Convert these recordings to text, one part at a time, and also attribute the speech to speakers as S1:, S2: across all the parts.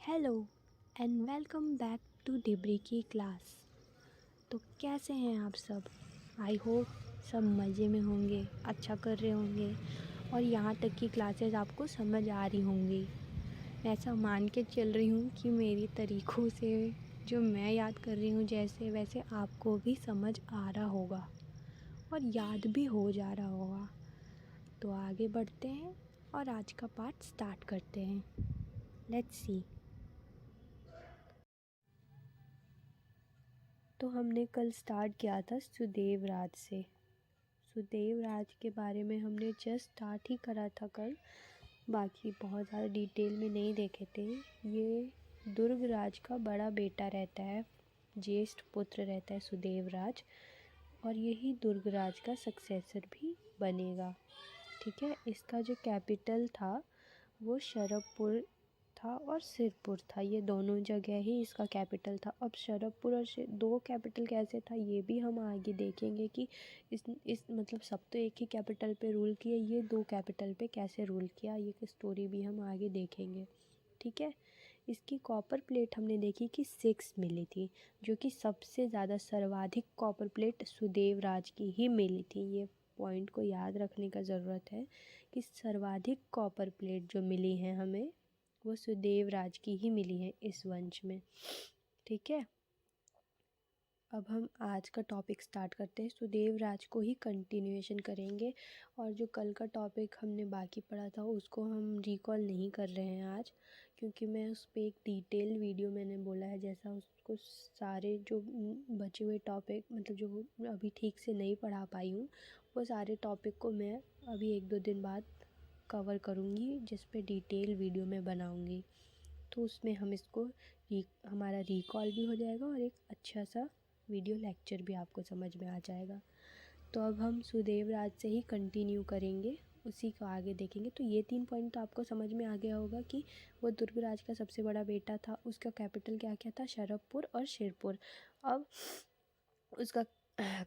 S1: Hello and welcome back to डिब्री की क्लास। तो कैसे हैं आप सब? आई होप सब मज़े में होंगे, अच्छा कर रहे होंगे और यहाँ तक की क्लासेस आपको समझ आ रही होंगी। मैं ऐसा मान के चल रही हूँ कि मेरी तरीक़ों से जो मैं याद कर रही हूँ जैसे वैसे आपको भी समझ आ रहा होगा और याद भी हो जा रहा होगा। तो आगे बढ़ते हैं और आज का पार्ट स्टार्ट करते हैं। Let's see. तो हमने कल स्टार्ट किया था सुदेव राज से। सुदेव राज के बारे में हमने जस्ट स्टार्ट ही करा था कल, बाकी बहुत ज़्यादा डिटेल में नहीं देखे थे। ये दुर्ग राज का बड़ा बेटा रहता है, ज्येष्ठ पुत्र रहता है सुदेव राज, और यही दुर्ग राज का सक्सेसर भी बनेगा। ठीक है, इसका जो कैपिटल था वो शरभपुर था और सिरपुर था, ये दोनों जगह ही इसका कैपिटल था। अब शरभपुर और दो कैपिटल कैसे था ये भी हम आगे देखेंगे कि इस मतलब सब तो एक ही कैपिटल पे रूल किया, ये दो कैपिटल पे कैसे रूल किया, ये स्टोरी भी हम आगे देखेंगे। ठीक है, इसकी कॉपर प्लेट हमने देखी कि 6 मिली थी, जो कि सबसे ज़्यादा सर्वाधिक कॉपर प्लेट सुदेव राज की ही मिली थी। ये पॉइंट को याद रखने का ज़रूरत है कि सर्वाधिक कॉपर प्लेट जो मिली हैं हमें वो सुदेव राज की ही मिली है इस वंश में। ठीक है, अब हम आज का टॉपिक स्टार्ट करते हैं। सुदेव राज को ही कंटिन्यूएशन करेंगे और जो कल का टॉपिक हमने बाकी पढ़ा था उसको हम रिकॉल नहीं कर रहे हैं आज, क्योंकि मैं उस पर एक डिटेल वीडियो मैंने बोला है, जैसा उसको सारे जो बचे हुए टॉपिक मतलब जो अभी ठीक से नहीं पढ़ा पाई हूँ वो सारे टॉपिक को मैं अभी 1-2 दिन बाद कवर करूँगी, जिस पे डिटेल वीडियो में बनाऊँगी। तो उसमें हम इसको हमारा रिकॉल भी हो जाएगा और एक अच्छा सा वीडियो लेक्चर भी आपको समझ में आ जाएगा। तो अब हम सुदेव राज से ही कंटिन्यू करेंगे, उसी को आगे देखेंगे। तो ये 3 पॉइंट तो आपको समझ में आ गया होगा कि वो दुर्ग राज का सबसे बड़ा बेटा था, उसका कैपिटल क्या क्या था, शरभपुर और सिरपुर। अब उसका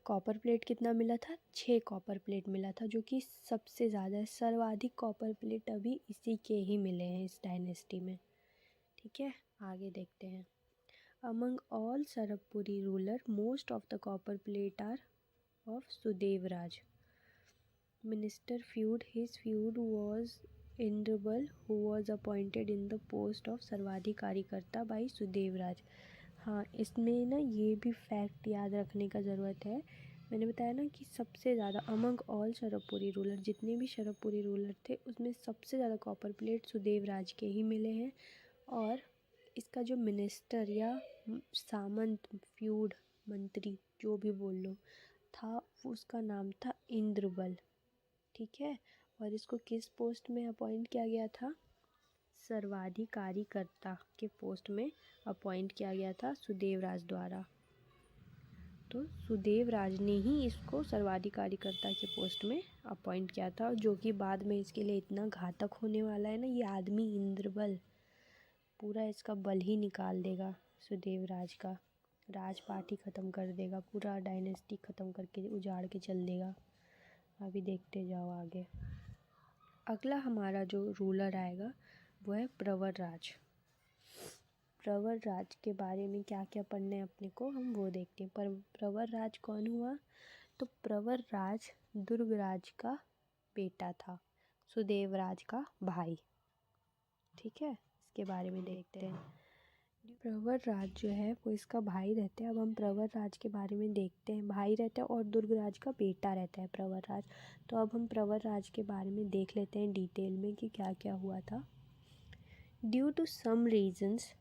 S1: कॉपर प्लेट कितना मिला था, 6 कॉपर प्लेट मिला था, जो कि सबसे ज़्यादा सर्वाधिक कॉपर प्लेट अभी इसी के ही मिले हैं इस डायनेस्टी में। ठीक है, आगे देखते हैं। Among all Sarabhpuri ruler most of the copper plate are of Sudev Raj. Minister feud his feud was Indrabal who was appointed in the post of sarvadhikarikarta by Sudev Raj. हाँ, इसमें ना ये भी फैक्ट याद रखने का ज़रूरत है। मैंने बताया ना कि सबसे ज़्यादा अमंग ऑल शरभपुरी रूलर, जितने भी शरभपुरी रूलर थे उसमें सबसे ज़्यादा कॉपर प्लेट सुदेव राज के ही मिले हैं। और इसका जो मिनिस्टर या सामंत, फ्यूड, मंत्री जो भी बोल लो था, उसका नाम था इंद्रबल। ठीक है, और इसको किस पोस्ट में अपॉइंट किया गया था, सर्वाधिकारीकर्ता के पोस्ट में अपॉइंट किया गया था सुदेव राज द्वारा। तो सुदेव राज ने ही इसको सर्वाधिकारीकर्ता के पोस्ट में अपॉइंट किया था, जो कि बाद में इसके लिए इतना घातक होने वाला है ना, ये आदमी इंद्रबल पूरा इसका बल ही निकाल देगा सुदेव राज का, राजपाट ही ख़त्म कर देगा, पूरा डायनेस्टी ख़त्म करके उजाड़ के चल देगा। अभी देखते जाओ आगे। अगला हमारा जो रूलर आएगा वो है प्रवर राज। प्रवर राज के बारे में क्या क्या पढ़ना है अपने को, हम वो देखते हैं। पर प्रवर राज कौन हुआ, तो प्रवर राज दुर्ग राज का बेटा था, सुदेव राज का भाई। ठीक है, इसके बारे में देखते हैं। प्रवर राज जो है वो इसका भाई रहता है। अब हम प्रवर राज के बारे में देखते हैं। भाई रहता है और दुर्ग राज का बेटा रहता है प्रवर राज। तो अब हम प्रवर राज के बारे में देख लेते हैं डिटेल में कि क्या क्या हुआ था। Due to some reasons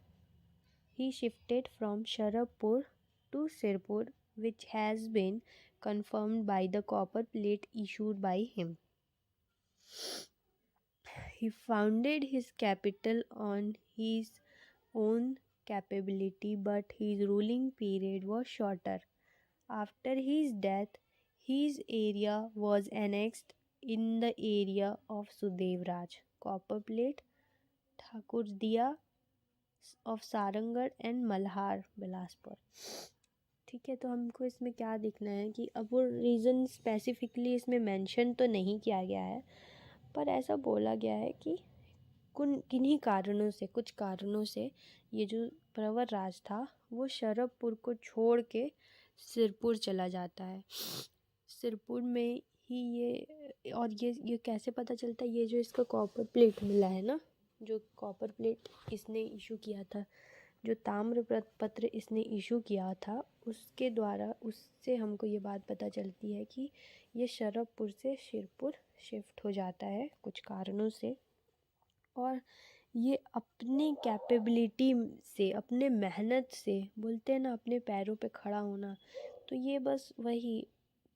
S1: he shifted from Sharapur to Sirpur, which has been confirmed by the copper plate issued by him. He founded his capital on his own capability, but his ruling period was shorter. After his death, his area was annexed in the area of Sudev Raj. Copper plate, Thakurdiya of Sarangarh and Malhar Bilaspur. ठीक है, तो हमको इसमें क्या देखना है कि अब वो रीज़न स्पेसिफिकली इसमें मेंशन तो नहीं किया गया है, पर ऐसा बोला गया है कि किन्हीं कारणों से, कुछ कारणों से ये जो प्रवर राज था वो शरभपुर को छोड़ के सिरपुर चला जाता है। सिरपुर में ही ये, और ये कैसे पता चलता है, ये जो इसका कॉपर प्लेट मिला है ना, जो कॉपर प्लेट इसने इशू किया था, जो ताम्र पत्र इसने इशू किया था, उसके द्वारा उससे हमको ये बात पता चलती है कि ये शरभपुर से सिरपुर शिफ्ट हो जाता है कुछ कारणों से। और ये अपनी कैपेबिलिटी से, अपने मेहनत से, बोलते हैं ना अपने पैरों पे खड़ा होना, तो ये बस वही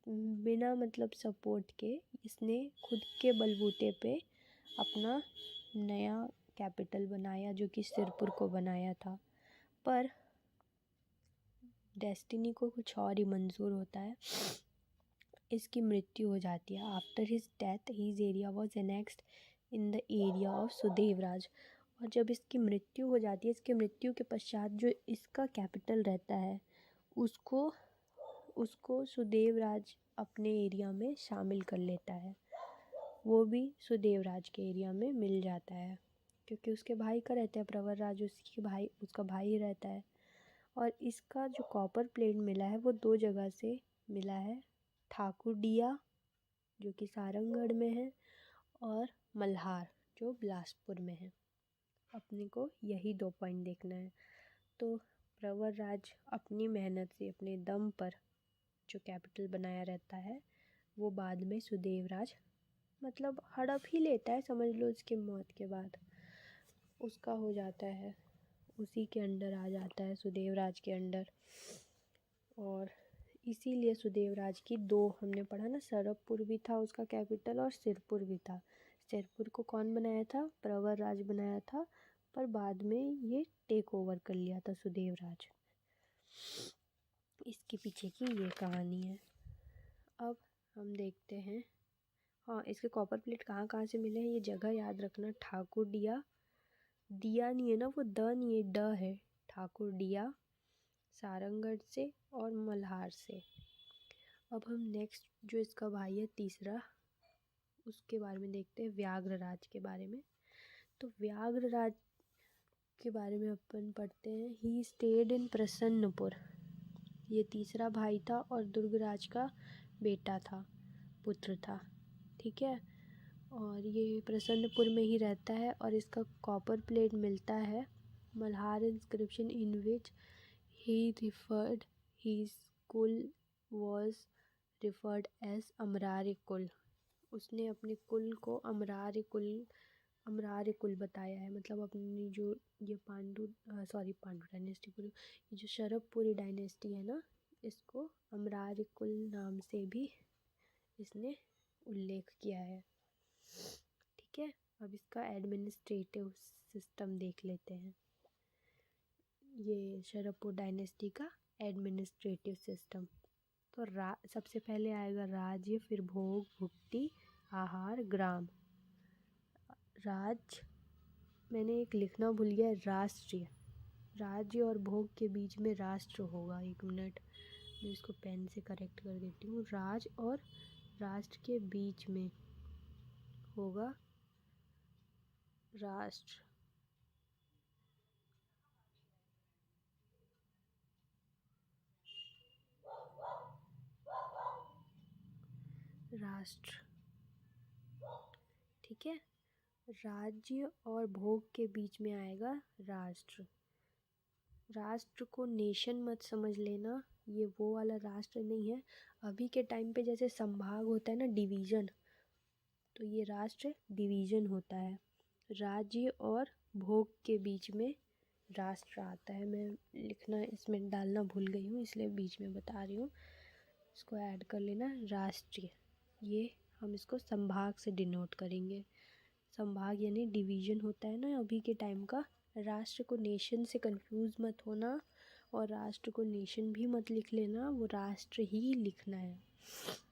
S1: बिना मतलब सपोर्ट के इसने खुद के बलबूते पे अपना नया कैपिटल बनाया, जो कि सिरपुर को बनाया था। पर डेस्टिनी को कुछ और ही मंजूर होता है। इसकी मृत्यु हो जाती है। After his death his area was annexed in the area of Sudevraj. और जब इसकी मृत्यु हो जाती है, इसकी मृत्यु के पश्चात जो इसका कैपिटल रहता है उसको उसको सुदेवराज अपने एरिया में शामिल कर लेता है। वो भी सुदेवराज के एरिया में मिल जाता है, क्योंकि उसके भाई का रहता है प्रवर राज, उसका भाई ही रहता है। और इसका जो कॉपर प्लेट मिला है वो 2 जगह से मिला है, ठाकुरडिया जो कि सारंगगढ़ में है, और मल्हार जो बिलासपुर में है। अपने को यही 2 पॉइंट देखना है। तो प्रवर राज अपनी मेहनत से, अपने दम पर जो कैपिटल बनाया रहता है, वो बाद में सुदेवराज मतलब हड़प ही लेता है, समझ लो। इसके मौत के बाद उसका हो जाता है, उसी के अंडर आ जाता है, सुदेवराज के अंडर। और इसीलिए सुदेवराज की 2 हमने पढ़ा ना, शरभपुर भी था उसका कैपिटल और सिरपुर भी था। सिरपुर को कौन बनाया था? प्रवर राज बनाया था, पर बाद में ये टेक ओवर कर लिया था सुदेवराज। इसके पीछे की ये कहानी है। अब हम देखते हैं, हाँ, इसके कॉपर प्लेट कहाँ कहाँ से मिले हैं ये जगह याद रखना। ठाकुरडिया, दिया नहीं है ना, वो द नहीं है, ड है। ठाकुरडिया, सारंगगढ़ से और मल्हार से। अब हम नेक्स्ट जो इसका भाई है तीसरा, उसके बारे में देखते हैं, व्याघ्रराज के बारे में। तो व्याघ्रराज के बारे में अपन पढ़ते हैं, ही स्टेड इन प्रसन्नपुर। ये तीसरा भाई था और दुर्गराज का बेटा था, पुत्र था, ठीक है। और ये प्रसन्नपुर में ही रहता है। और इसका कॉपर प्लेट मिलता है, मल्हार इंस्क्रिप्शन इन विच ही रिफर्ड हिज कुल वॉज रिफर्ड एज अमरार कुल। उसने अपने कुल को अमरार कुल बताया है। मतलब अपनी जो ये पांडु डायनेस्टी पूरी, ये जो शरभपुरी डायनेस्टी है ना, इसको अमरार कुल नाम से भी इसने उल्लेख किया है, ठीक है। अब इसका एडमिनिस्ट्रेटिव सिस्टम देख लेते हैं, ये शरभपुर डायनेस्टी का एडमिनिस्ट्रेटिव सिस्टम। तो सबसे पहले आएगा राज्य, फिर भोग, भुक्ति, आहार, ग्राम। मैंने एक लिखना भूल गया, राष्ट्रीय। राज्य और भोग के बीच में राष्ट्र होगा। 1 मिनट, मैं इसको पेन से करेक्ट कर देती हूँ। राज और राष्ट्र के बीच में होगा राष्ट्र। ठीक है, राज्य और भोग के बीच में आएगा राष्ट्र। राष्ट्र को नेशन मत समझ लेना, ये वो वाला राष्ट्र नहीं है। अभी के टाइम पे जैसे संभाग होता है ना, डिवीज़न, तो ये राष्ट्र डिवीज़न होता है। राज्य और भोग के बीच में राष्ट्र आता है। मैं लिखना इसमें डालना भूल गई हूँ, इसलिए बीच में बता रही हूँ, इसको ऐड कर लेना। राष्ट्रीय, ये हम इसको संभाग से डिनोट करेंगे। संभाग यानी डिवीज़न होता है ना अभी के टाइम का। राष्ट्र को नेशन से कंफ्यूज मत होना, और राष्ट्र को नेशन भी मत लिख लेना, वो राष्ट्र ही लिखना है।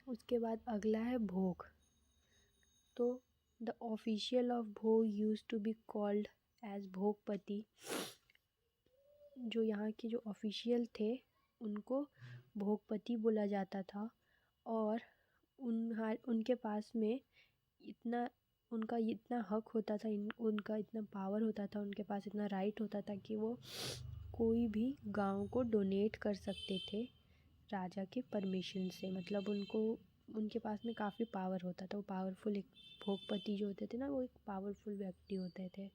S1: उसके बाद अगला है भोग। तो the official of bhog used to be called as bhogpati. जो यहाँ के जो ऑफिशियल थे उनको भोगपति बोला जाता था। और उनके पास में इतना उनका इतना हक होता था, उनका इतना पावर होता था, उनके पास इतना राइट होता था कि वो कोई भी गांव को डोनेट कर सकते थे राजा के परमिशन से। मतलब उनके पास में काफ़ी पावर होता था, वो पावरफुल, एक भोगपति जो होते थे ना, वो एक पावरफुल व्यक्ति होते थे।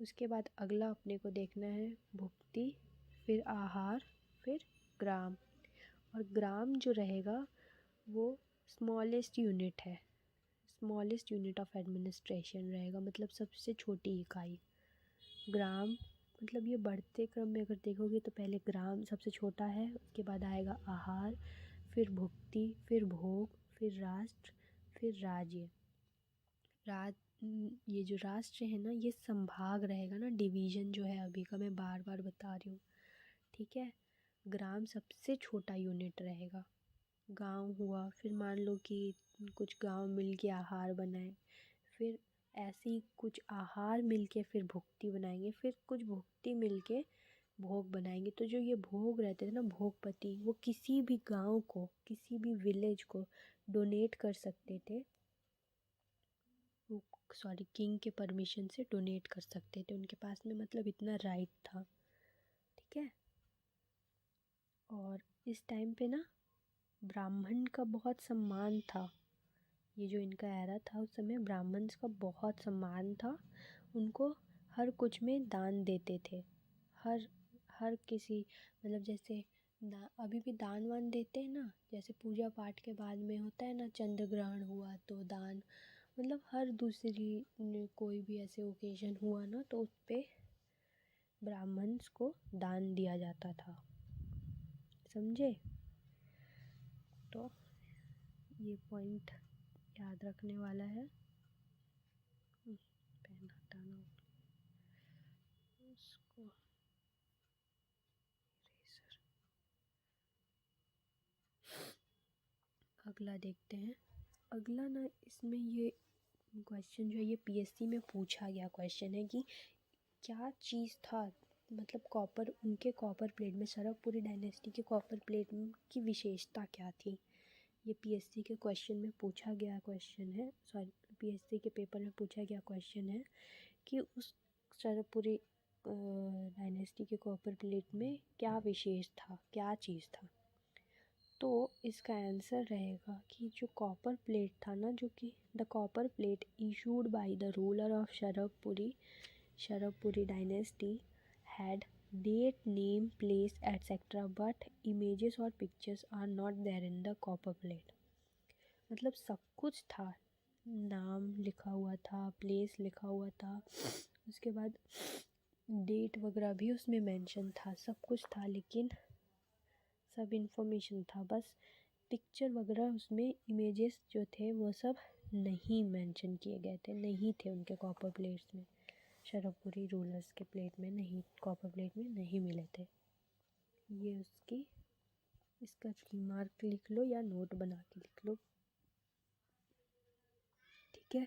S1: उसके बाद अगला अपने को देखना है भुक्ति, फिर आहार, फिर ग्राम। और ग्राम जो रहेगा वो स्मॉलेस्ट यूनिट है, स्मॉलेस्ट यूनिट ऑफ एडमिनिस्ट्रेशन रहेगा, मतलब सबसे छोटी इकाई। ग्राम मतलब ये बढ़ते क्रम में अगर देखोगे तो पहले ग्राम सबसे छोटा है, उसके बाद आएगा आहार, फिर भुक्ति, फिर भोग, फिर राष्ट्र, फिर राज्य। ये जो राष्ट्र है ना, ये संभाग रहेगा ना, डिवीज़न जो है अभी का मैं बार बार बता रही हूँ, ठीक है। ग्राम सबसे छोटा यूनिट रहेगा। गांव हुआ, फिर मान लो कि कुछ गांव मिल के आहार बनाए, फिर ऐसे ही कुछ आहार मिल के फिर भुक्ति बनाएंगे, फिर कुछ भुक्ति मिल के भोग बनाएंगे। तो जो ये भोग रहते थे ना, भोगपति, वो किसी भी गांव को, किसी भी विलेज को डोनेट कर सकते थे, किंग के परमिशन से डोनेट कर सकते थे, उनके पास में मतलब इतना राइट था, ठीक है। और इस टाइम पे ना ब्राह्मण का बहुत सम्मान था। ये जो इनका एरा था उस समय ब्राह्मण्स का बहुत सम्मान था, उनको हर कुछ में दान देते थे। हर हर किसी, मतलब जैसे अभी भी दान वान देते हैं ना, जैसे पूजा पाठ के बाद में होता है ना, चंद्र ग्रहण हुआ तो दान, मतलब हर दूसरी कोई भी ऐसे ओकेजन हुआ ना तो उस पे ब्राह्मण्स को दान दिया जाता था, समझे। तो ये पॉइंट याद रखने वाला है। पेन हटाना उसको, इरेजर। अगला देखते हैं। अगला ना, इसमें ये क्वेश्चन जो है ये पीएससी में पूछा गया क्वेश्चन है कि क्या चीज़ था, मतलब कॉपर, उनके कॉपर प्लेट में, सरकपुरी डायनेस्टी के कॉपर प्लेट की विशेषता क्या थी। ये पीएससी के क्वेश्चन में पूछा गया क्वेश्चन है, सॉरी पीएससी के पेपर में पूछा गया क्वेश्चन है कि उस सरकपुरी डायनेस्टी के कॉपर प्लेट में क्या विशेष था, क्या चीज़ था। तो इसका आंसर रहेगा कि जो कॉपर प्लेट था ना, जो कि the copper plate issued by the ruler of Sharabhpuri dynasty had date, name, place etcetera, but images और pictures are not there in the copper plate. मतलब सब कुछ था, नाम लिखा हुआ था, प्लेस लिखा हुआ था, उसके बाद डेट वगैरह भी उसमें मेंशन था, सब कुछ था, लेकिन सब इन्फॉर्मेशन था, बस पिक्चर वगैरह उसमें इमेजेस जो थे वो सब नहीं मेंशन किए गए थे, नहीं थे उनके कॉपर प्लेट्स में, शरवपुरी रूलर्स के प्लेट में नहीं, कॉपर प्लेट में नहीं मिले थे। ये इसका रिमार्क लिख लो या नोट बना के लिख लो, ठीक है।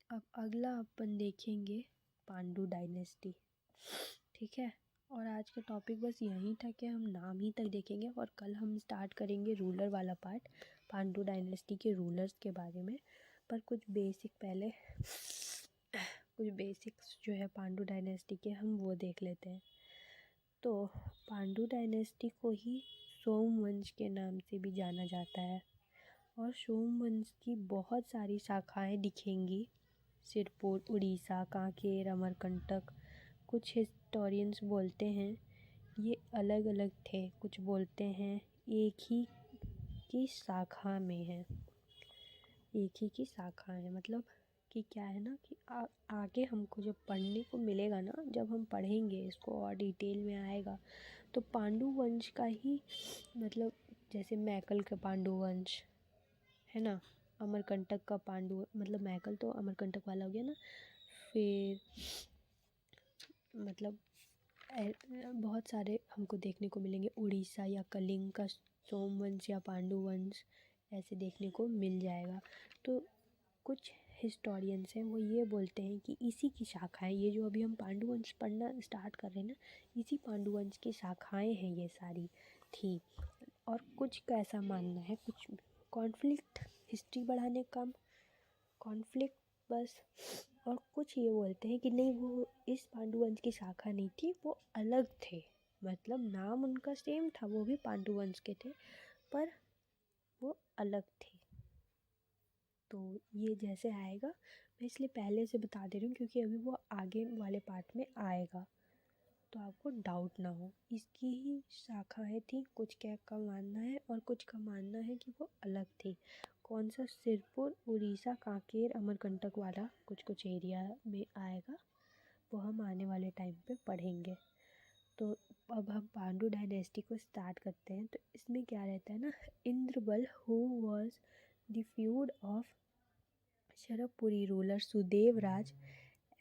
S1: अब अगला अपन देखेंगे पांडु डायनेस्टी, ठीक है। और आज का टॉपिक बस यही था कि हम नाम ही तक देखेंगे, और कल हम स्टार्ट करेंगे रूलर वाला पार्ट, पांडु डायनेस्टी के रूलर्स के बारे में। पर कुछ बेसिक्स जो है पांडु डायनेस्टी के, हम वो देख लेते हैं। तो पांडु डायनेस्टी को ही सोमवंश के नाम से भी जाना जाता है, और सोमवंश की बहुत सारी शाखाएं दिखेंगी, सिरपुर, उड़ीसा, कांकेर, अमरकंटक। कुछ हिस्टोरियंस बोलते हैं ये अलग अलग थे, कुछ बोलते हैं एक ही की शाखा में है, एक ही की शाखा है। मतलब कि क्या है ना कि आगे हमको जब पढ़ने को मिलेगा ना, जब हम पढ़ेंगे इसको और डिटेल में आएगा, तो पांडु वंश का ही, मतलब जैसे मैकल का पांडु वंश है ना, अमरकंटक का पांडु, मतलब मैकल तो अमरकंटक वाला हो गया ना, फिर मतलब बहुत सारे हमको देखने को मिलेंगे, उड़ीसा या कलिंग का सोमवंश या पांडु वंश ऐसे देखने को मिल जाएगा। तो कुछ हिस्टोरियंस हैं वो ये बोलते हैं कि इसी की शाखाएं, ये जो अभी हम पांडु वंश पढ़ना स्टार्ट कर रहे हैं ना, इसी पांडु वंश की शाखाएं हैं ये सारी थी। और कुछ का ऐसा मानना है, कुछ कॉन्फ्लिक्ट हिस्ट्री बढ़ाने का काम, कॉन्फ्लिक्ट बस। और कुछ ये बोलते हैं कि नहीं, वो इस पांडु वंश की शाखा नहीं थी, वो अलग थे, मतलब नाम उनका सेम था, वो भी पांडु वंश के थे पर वो अलग थे। तो ये जैसे आएगा, मैं इसलिए पहले से बता दे रही हूँ क्योंकि अभी वो आगे वाले पार्ट में आएगा, तो आपको डाउट ना हो। इसकी ही शाखाएं थी, कुछ क्या का मानना है और कुछ का मानना है कि वो अलग थी। कौन सा, सिरपुर, उड़ीसा, कांकेर, अमरकंटक वाला कुछ कुछ एरिया में आएगा, वो हम आने वाले टाइम पे पढ़ेंगे। तो अब हम पांडु डायनेस्टी को स्टार्ट करते हैं। तो इसमें क्या रहता है ना, Indrabal who was the feud of Sharabhpuri ruler Sudevraj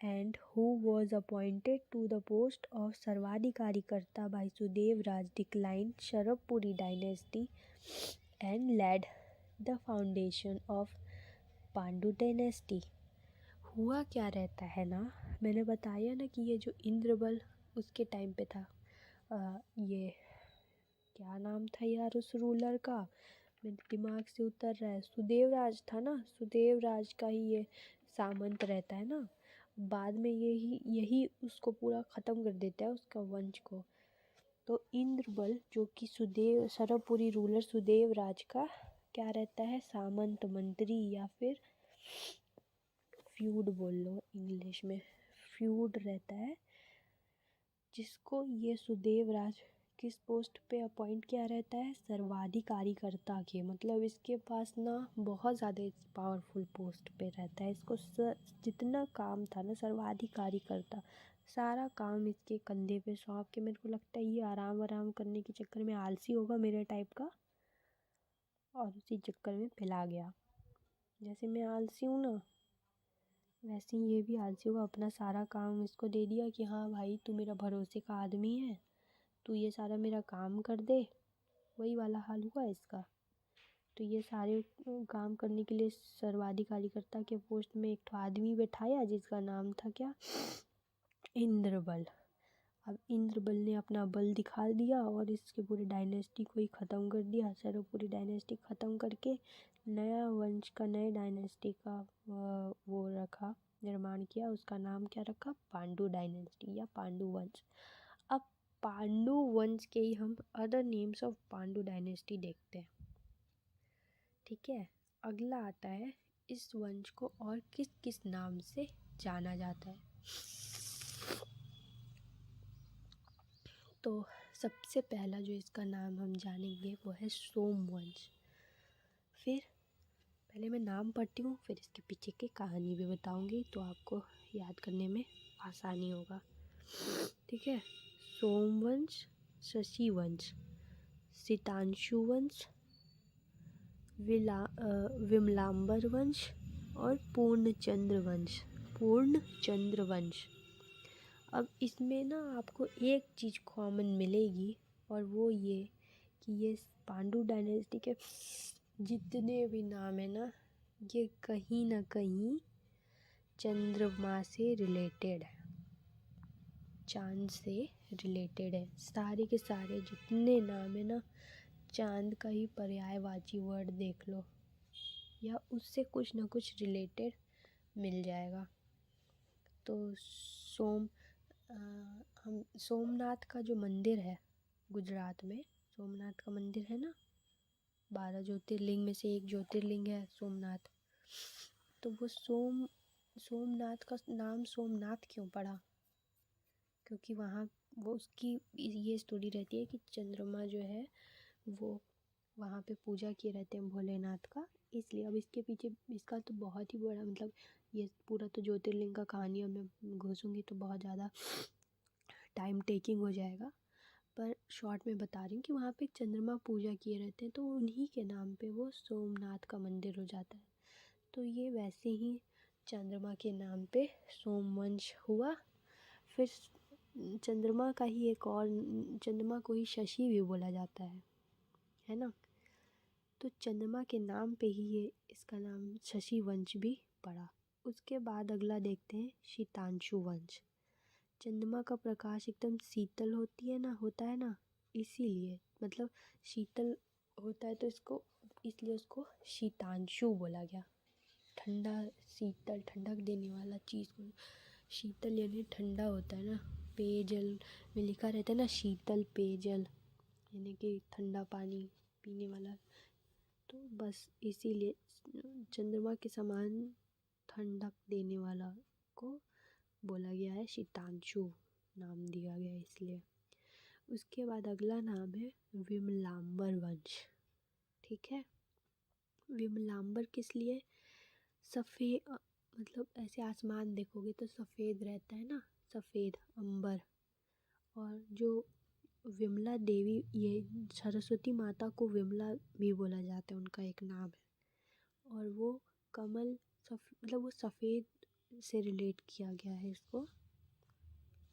S1: and who was appointed to the post of Sarvadhikarikata by Sudevraj, declined Sharapuri dynasty and laid the foundation of Pandu dynasty. हुआ क्या रहता है ना, मैंने बताया ना कि ये जो इंद्रबल उसके टाइम पे था, ये क्या नाम था यार उस रूलर का, मेरे दिमाग से उतर रहा है, सुदेवराज था ना, सुदेवराज का ही ये सामंत रहता है ना। बाद में यही उसको पूरा ख़त्म कर देता है, उसका वंश को। तो इंद्रबल जो कि सरवपुरी रूलर सुदेवराज का क्या रहता है, सामंत, मंत्री, या फिर फ्यूड बोल लो इंग्लिश में, फ्यूड रहता है, जिसको ये सुदेवराज किस पोस्ट पे अपॉइंट किया रहता है, सर्वाधिकारीकर्ता के, मतलब इसके पास ना बहुत ज़्यादा पावरफुल पोस्ट पे रहता है। इसको जितना काम था ना सर्वाधिकारीकर्ता, सारा काम इसके कंधे पे सौंप के, मेरे को लगता है ये आराम आराम करने के चक्कर में आलसी होगा मेरे टाइप का, और उसी चक्कर में पिला गया। जैसे मैं आलसी हूँ ना, वैसे ही ये भी आलसी होगा, अपना सारा काम इसको दे दिया कि हाँ भाई तू मेरा भरोसे का आदमी है, तू ये सारा मेरा काम कर दे, वही वाला हाल हुआ इसका। तो ये सारे काम करने के लिए सर्वाधिकारीकर्ता के पोस्ट में एक आदमी बैठाया जिसका नाम था क्या, इंद्रबल। अब इंद्रबल ने अपना बल दिखा दिया और इसके पूरे डायनेस्टी को ही ख़त्म कर दिया। सर पूरी डायनेस्टी ख़त्म करके नया वंश का, नए डायनेस्टी का वो रखा, निर्माण किया। उसका नाम क्या रखा, पांडु डायनेस्टी या पांडु वंश। अब पांडु वंश के ही हम other names of Pandu dynasty देखते हैं, ठीक है। अगला आता है, इस वंश को और किस किस नाम से जाना जाता है। तो सबसे पहला जो इसका नाम हम जानेंगे वो है सोमवंश। फिर पहले मैं नाम पढ़ती हूँ, फिर इसके पीछे की कहानी भी बताऊँगी, तो आपको याद करने में आसानी होगा, ठीक है। सोमवंश, शशिवंश, सितांशु वंश, विमलांबर वंश और पूर्णचंद्र वंश। अब इसमें ना आपको एक चीज़ कॉमन मिलेगी, और वो ये कि ये पांडु डायनेस्टी के जितने भी नाम है ना, ये कहीं ना कहीं चंद्रमा से रिलेटेड है, चांद से रिलेटेड है। सारे के सारे जितने नाम है ना, चांद का ही पर्यायवाची वर्ड देख लो या उससे कुछ ना कुछ रिलेटेड मिल जाएगा। तो हम सोमनाथ का जो मंदिर है गुजरात में, सोमनाथ का मंदिर है ना, 12 ज्योतिर्लिंग में से एक ज्योतिर्लिंग है सोमनाथ। तो वो सोमनाथ का नाम सोमनाथ क्यों पड़ा, क्योंकि वहाँ वो उसकी ये स्टोरी रहती है कि चंद्रमा जो है वो वहाँ पे पूजा किए रहते हैं भोलेनाथ का, इसलिए। अब इसके पीछे इसका तो बहुत ही बड़ा, मतलब ये पूरा तो ज्योतिर्लिंग का कहानी में घुसूँगी तो बहुत ज़्यादा टाइम टेकिंग हो जाएगा, पर शॉर्ट में बता रही हूँ कि वहाँ पे चंद्रमा पूजा किए रहते हैं, तो उन्हीं के नाम पे वो सोमनाथ का मंदिर हो जाता है। तो ये वैसे ही चंद्रमा के नाम पे सोमवंश हुआ। फिर चंद्रमा का ही एक और, चंद्रमा को ही शशि भी बोला जाता है ना। तो चंद्रमा के नाम पे ही ये इसका नाम शशि वंश भी पड़ा। उसके बाद अगला देखते हैं शीतांशु वंश। चंद्रमा का प्रकाश एकदम शीतल होता है ना, इसीलिए, मतलब शीतल होता है तो इसको इसलिए उसको शीतांशु बोला गया। ठंडा, शीतल, ठंडक देने वाला चीज़ को शीतल यानी ठंडा होता है ना, पेयजल में लिखा रहता है ना शीतल पेयजल, यानी कि ठंडा पानी पीने वाला। तो बस इसीलिए चंद्रमा के समान ठंडक देने वाला को बोला गया है शीतांशु, नाम दिया गया है इसलिए। उसके बाद अगला नाम है विमलांबर वंश। ठीक है, विमलांबर किस लिए? सफ़ेद, मतलब ऐसे आसमान देखोगे तो सफ़ेद रहता है ना, सफ़ेद अंबर। और जो विमला देवी, ये सरस्वती माता को विमला भी बोला जाता है, उनका एक नाम है। और वो कमल मतलब वो सफ़ेद से रिलेट किया गया है इसको,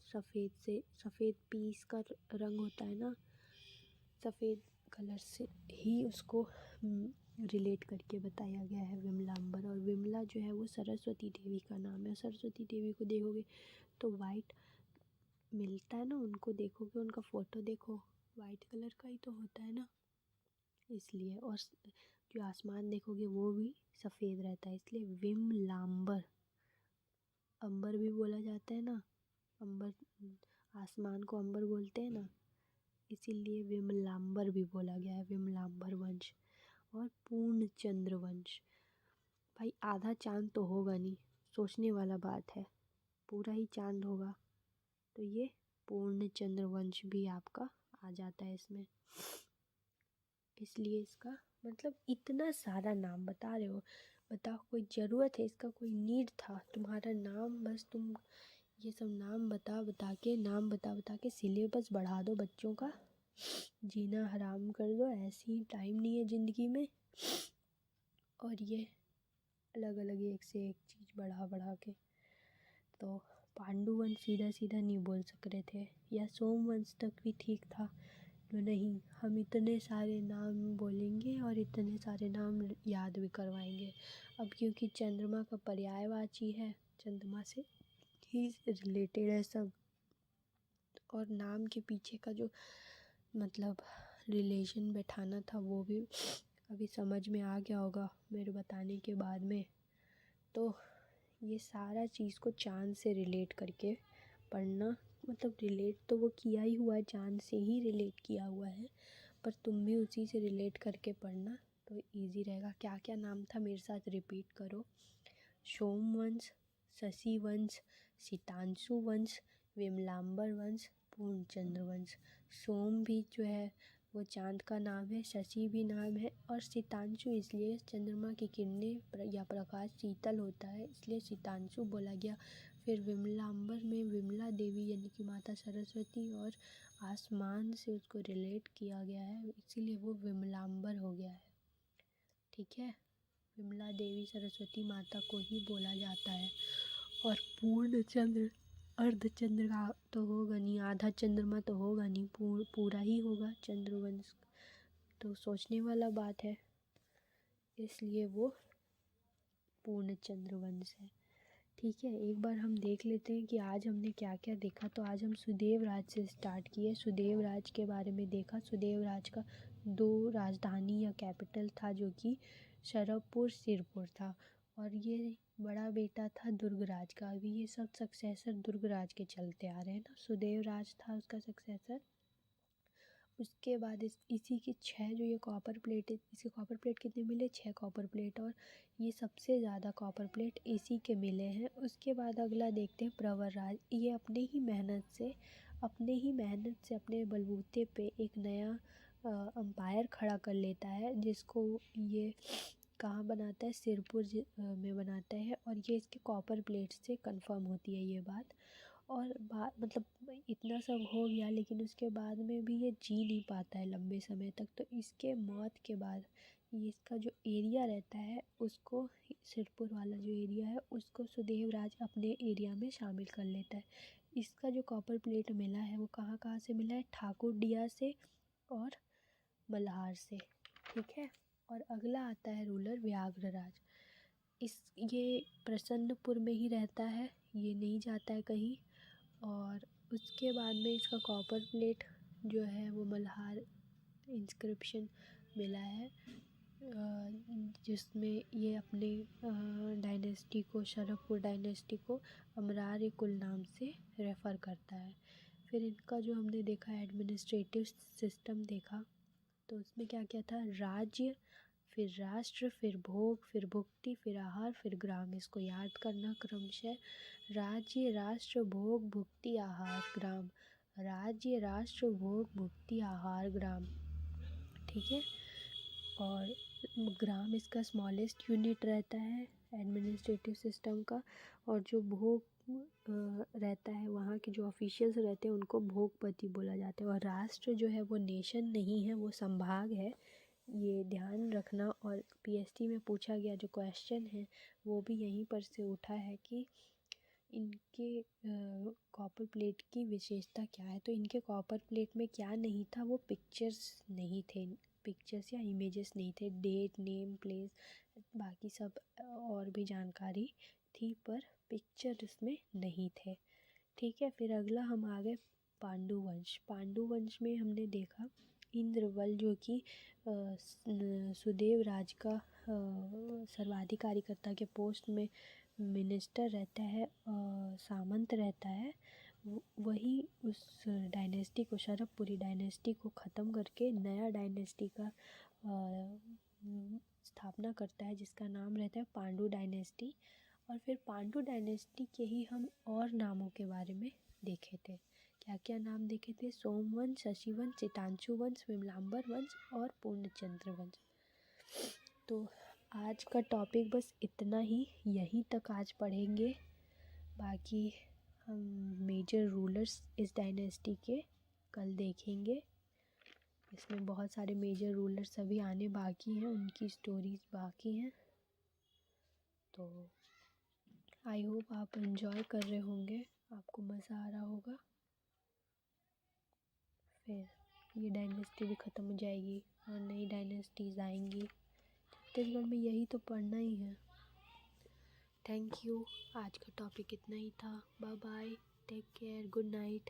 S1: सफ़ेद से, सफ़ेद पीस का रंग होता है ना, सफ़ेद कलर से ही उसको रिलेट करके बताया गया है विमलांबर। और विमला जो है वो सरस्वती देवी का नाम है। सरस्वती देवी को देखोगे तो वाइट मिलता है ना, उनको देखोगे, उनका फ़ोटो देखो, वाइट कलर का ही तो होता है ना, इसलिए। और जो आसमान देखोगे वो भी सफ़ेद रहता है, इसलिए विमलांबर। अंबर भी बोला जाता है ना, अंबर, आसमान को अंबर बोलते हैं ना, इसीलिए विमलांबर भी बोला गया है, विमलांबर वंश। और पूर्ण चंद्र वंश, भाई आधा चांद तो होगा नहीं, सोचने वाला बात है, पूरा ही चांद होगा तो ये पूर्ण चंद्र वंश भी आपका आ जाता है इसमें। इसलिए इसका मतलब इतना सारा नाम बता रहे हो, बताओ कोई ज़रूरत है इसका, कोई नीड था? तुम्हारा नाम, बस तुम ये सब नाम बता बता के सिलेबस बढ़ा दो बच्चों का, जीना हराम कर दो, ऐसे ही टाइम नहीं है ज़िंदगी में। और ये अलग अलग एक से एक चीज़ बढ़ा के, तो पांडुवंश सीधा सीधा नहीं बोल सक रहे थे, या सोमवंश तक भी ठीक था, तो नहीं, हम इतने सारे नाम बोलेंगे और इतने सारे नाम याद भी करवाएंगे। अब क्योंकि चंद्रमा का पर्यायवाची है, चंद्रमा से ही रिलेटेड है सब, और नाम के पीछे का जो मतलब रिलेशन बैठाना था वो भी अभी समझ में आ गया होगा मेरे बताने के बाद में। तो ये सारा चीज़ को चाँद से रिलेट करके पढ़ना, मतलब रिलेट तो वो किया ही हुआ है, चाँद से ही रिलेट किया हुआ है, पर तुम भी उसी से रिलेट करके पढ़ना तो इजी रहेगा। क्या क्या नाम था मेरे साथ रिपीट करो? सोमवंश, शशि वंश, शीतांशु वंश, विमलांबर वंश, पूर्णचंद्र वंश। सोम भी जो है वो चाँद का नाम है, शशि भी नाम है, और शीतांशु इसलिए चंद्रमा की किरणें या प्रकाश शीतल होता है, इसलिए शीतांशु बोला गया। फिर विमलांबर में विमला देवी यानी कि माता सरस्वती और आसमान से उसको रिलेट किया गया है, इसीलिए वो विमलांबर हो गया है। ठीक है, विमला देवी सरस्वती माता को ही बोला जाता है। और पूर्ण चंद्र, अर्ध चंद्र का तो होगा नहीं, आधा चंद्रमा तो होगा नहीं, पूरा ही होगा चंद्रवंश, तो सोचने वाला बात है, इसलिए वो पूर्ण चंद्रवंश है। ठीक है, एक बार हम देख लेते हैं कि आज हमने क्या क्या देखा। तो आज हम सुदेव राज से स्टार्ट किए, सुदेव राज के बारे में देखा। सुदेव राज का 2 राजधानी या कैपिटल था, जो कि शरभपुर, सिरपुर था, और ये बड़ा बेटा था दुर्गराज का। अभी ये सब सक्सेसर दुर्गराज के चलते आ रहे हैं ना, सुदेव राज था उसका सक्सेसर। उसके बाद इसी के 6 जो ये कॉपर प्लेट है, इसे कॉपर प्लेट कितने मिले? 6 कॉपर प्लेट, और ये सबसे ज़्यादा कॉपर प्लेट इसी के मिले हैं। उसके बाद अगला देखते हैं प्रवर राज। ये अपने ही मेहनत से अपने बलबूते पे एक नया अम्पायर खड़ा कर लेता है, जिसको ये कहाँ बनाता है? सिरपुर में बनाता है, और ये इसके कॉपर प्लेट से कंफर्म होती है ये बात। और मतलब इतना सब हो गया, लेकिन उसके बाद में भी ये जी नहीं पाता है लंबे समय तक। तो इसके मौत के बाद ये इसका जो एरिया रहता है उसको, सिरपुर वाला जो एरिया है उसको सुदेव राज अपने एरिया में शामिल कर लेता है। इसका जो कॉपर प्लेट मिला है वो कहाँ कहाँ से मिला है? ठाकुरडिया से और मल्हार से। ठीक है, और अगला आता है रूलर व्याघ्रराज। ये प्रसन्नपुर में ही रहता है, ये नहीं जाता है कहीं। और उसके बाद में इसका कॉपर प्लेट जो है वो मल्हार इंस्क्रिप्शन मिला है, जिसमें ये अपने डायनेस्टी को, शरवपुर डायनेस्टी को अमरार कुल नाम से रेफ़र करता है। फिर इनका जो हमने देखा एडमिनिस्ट्रेटिव सिस्टम देखा, तो उसमें क्या क्या था, राज्य, फिर राष्ट्र, फिर भोग, फिर भुक्ति, फिर आहार, फिर ग्राम। इसको याद करना क्रमशः, राज्य, राष्ट्र, भोग, भुक्ति, आहार, ग्राम। राज्य, राष्ट्र, भोग, भुक्ति, आहार, ग्राम। ठीक है। और ग्राम इसका स्मॉलेस्ट यूनिट रहता है एडमिनिस्ट्रेटिव सिस्टम का, और जो भोग रहता है, वहाँ के जो ऑफिशियल्स रहते हैं उनको भोगपति बोला जाता है। और राष्ट्र जो है वो नेशन नहीं है, वो संभाग है, ये ध्यान रखना। और पीएसटी में पूछा गया जो क्वेश्चन है वो भी यहीं पर से उठा है कि इनके कॉपर प्लेट की विशेषता क्या है। तो इनके कॉपर प्लेट में क्या नहीं था, वो पिक्चर्स नहीं थे, पिक्चर्स या इमेजेस नहीं थे, डेट, नेम, प्लेस, बाकी सब और भी जानकारी थी, पर पिक्चर इसमें नहीं थे। ठीक है। फिर अगला हम आ गए पांडु वंश। पांडु वंश में हमने देखा इंद्रवल जो कि सुदेव राज का सर्वाधिकारकर्ता के पोस्ट में मिनिस्टर रहता है, सामंत रहता है, वही उस डायनेस्टी को, शरवपुरी डायनेस्टी को ख़त्म करके नया डायनेस्टी का स्थापना करता है, जिसका नाम रहता है पांडु डायनेस्टी। और फिर पांडु डायनेस्टी के ही हम और नामों के बारे में देखे थे। क्या क्या नाम देखे थे, सोमवंश, शशिवंश, चितांशु वंश, विमलांबर वंश और पूर्णचंद्र वंश। तो आज का टॉपिक बस इतना ही, यहीं तक आज पढ़ेंगे। बाकी हम मेजर रूलर्स इस डायनेस्टी के कल देखेंगे। इसमें बहुत सारे मेजर रूलर्स अभी आने बाकी हैं, उनकी स्टोरीज बाकी हैं। तो आई होप आप एंजॉय कर रहे होंगे, आपको मज़ा आ रहा होगा। फिर ये डायनेस्टी भी ख़त्म हो जाएगी और नई डायनेस्टीज़ आएंगी। छत्तीसगढ़ में यही तो पढ़ना ही है। Thank you. आज का टॉपिक इतना ही था। Bye bye, take care, good night.